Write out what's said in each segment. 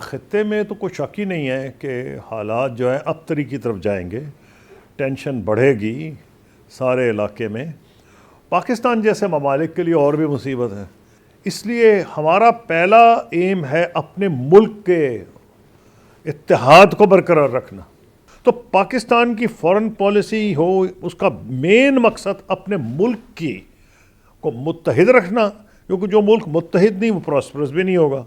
خطے میں تو کوئی شک ہی نہیں ہے کہ حالات جو ہیں ابتری کی طرف جائیں گے، ٹینشن بڑھے گی سارے علاقے میں۔ پاکستان جیسے ممالک کے لیے اور بھی مصیبت ہے۔ اس لیے ہمارا پہلا ایم ہے اپنے ملک کے اتحاد کو برقرار رکھنا۔ تو پاکستان کی فورن پالیسی ہو، اس کا مین مقصد اپنے ملک کی کو متحد رکھنا، کیونکہ جو ملک متحد نہیں وہ پراسپرس بھی نہیں ہوگا۔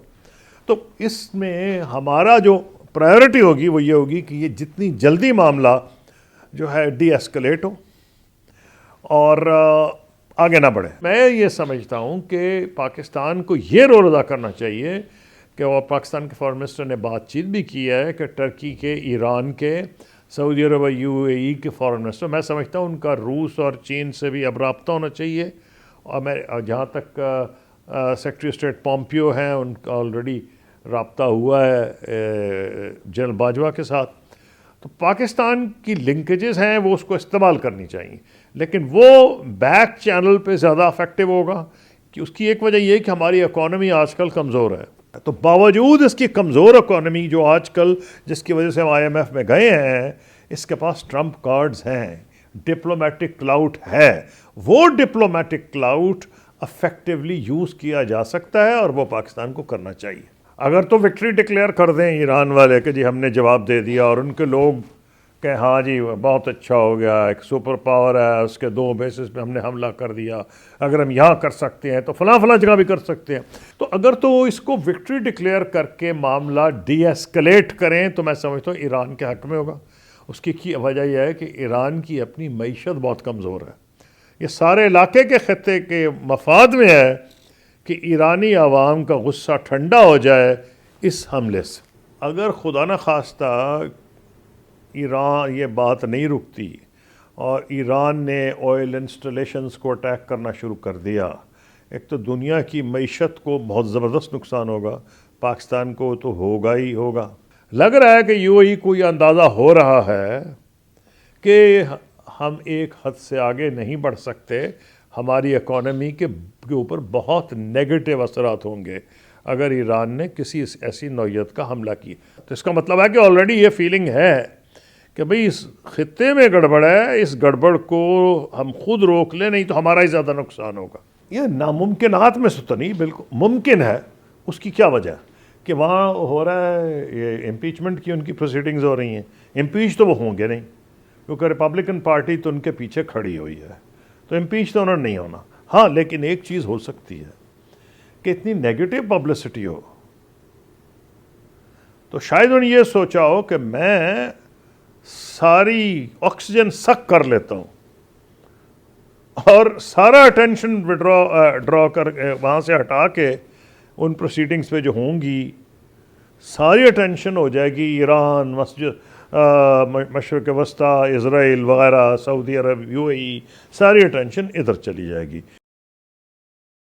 تو اس میں ہمارا جو پرائیورٹی ہوگی وہ یہ ہوگی کہ یہ جتنی جلدی معاملہ جو ہے ڈی ایسکلیٹ ہو اور آگے نہ بڑھے۔ میں یہ سمجھتا ہوں کہ پاکستان کو یہ رول ادا کرنا چاہیے کہ اور پاکستان کے فارن منسٹر نے بات چیت بھی کی ہے کہ ٹرکی کے، ایران کے، سعودی عرب، یو اے ای کے فارن منسٹر، میں سمجھتا ہوں ان کا روس اور چین سے بھی اب رابطہ ہونا چاہیے۔ اور میں جہاں تک سیکرٹری اسٹیٹ پومپیو ہیں، ان کا آلریڈی رابطہ ہوا ہے جنرل باجوہ کے ساتھ۔ تو پاکستان کی لنکیجز ہیں وہ اس کو استعمال کرنی چاہیے، لیکن وہ بیک چینل پہ زیادہ افیکٹو ہوگا کہ اس کی ایک وجہ یہ ہے کہ ہماری اکانومی آج کل کمزور ہے۔ تو باوجود اس کی کمزور اکانومی جو آج کل جس کی وجہ سے ہم آئی ایم ایف میں گئے ہیں، اس کے پاس ٹرمپ کارڈز ہیں، ڈپلومیٹک کلاؤٹ ہے۔ وہ ڈپلومیٹک کلاؤٹ افیکٹولی یوز کیا جا سکتا ہے اور وہ پاکستان کو کرنا چاہیے۔ اگر تو وکٹری ڈکلیئر کر دیں ایران والے کہ جی ہم نے جواب دے دیا، اور ان کے لوگ کہ ہاں جی بہت اچھا ہو گیا، ایک سپر پاور ہے، اس کے 2 بیسز پہ ہم نے حملہ کر دیا، اگر ہم یہاں کر سکتے ہیں تو فلاں فلاں جگہ بھی کر سکتے ہیں۔ تو اگر تو اس کو وکٹری ڈکلیئر کر کے معاملہ ڈی ایسکلیٹ کریں تو میں سمجھتا ہوں ایران کے حق میں ہوگا۔ اس کی وجہ یہ ہے کہ ایران کی اپنی معیشت بہت کمزور ہے۔ یہ سارے علاقے کے خطے کے مفاد میں ہے کہ ایرانی عوام کا غصہ ٹھنڈا ہو جائے اس حملے سے۔ اگر خدا نہ خواستہ ایران یہ بات نہیں رکتی اور ایران نے آئل انسٹالیشنز کو اٹیک کرنا شروع کر دیا، ایک تو دنیا کی معیشت کو بہت زبردست نقصان ہوگا، پاکستان کو تو ہوگا ہی ہوگا۔ لگ رہا ہے کہ یو اے ای کو یہ اندازہ ہو رہا ہے کہ ہم ایک حد سے آگے نہیں بڑھ سکتے، ہماری اکانومی کے اوپر بہت نیگیٹو اثرات ہوں گے اگر ایران نے کسی ایسی نوعیت کا حملہ کیا۔ تو اس کا مطلب ہے کہ آلریڈی یہ فیلنگ ہے کہ بھئی اس خطے میں گڑبڑ ہے، اس گڑبڑ کو ہم خود روک لیں، نہیں تو ہمارا ہی زیادہ نقصان ہوگا۔ یہ ناممکنات میں سے تو نہیں، بالکل ممکن ہے۔ اس کی کیا وجہ کہ وہاں ہو رہا ہے یہ امپیچمنٹ کی ان کی پروسیڈنگز ہو رہی ہیں، امپیچ تو وہ ہوں گے نہیں، کیونکہ ریپبلکن پارٹی تو ان کے پیچھے کھڑی ہوئی ہے، تو امپیچ تو انہوں نے نہیں ہونا۔ ہاں لیکن ایک چیز ہو سکتی ہے کہ اتنی نیگیٹو پبلسٹی ہو تو شاید انہوں نے یہ سوچا ہو کہ میں ساری آکسیجن سک کر لیتا ہوں اور سارا اٹینشن ڈرا کر وہاں سے ہٹا کے ان پروسیڈنگز پہ جو ہوں گی ساری اٹینشن ہو جائے گی ایران، مشرق وسطیٰ، اسرائیل وغیرہ، سعودی عرب، یو اے ای، ساری اٹینشن ادھر چلی جائے گی۔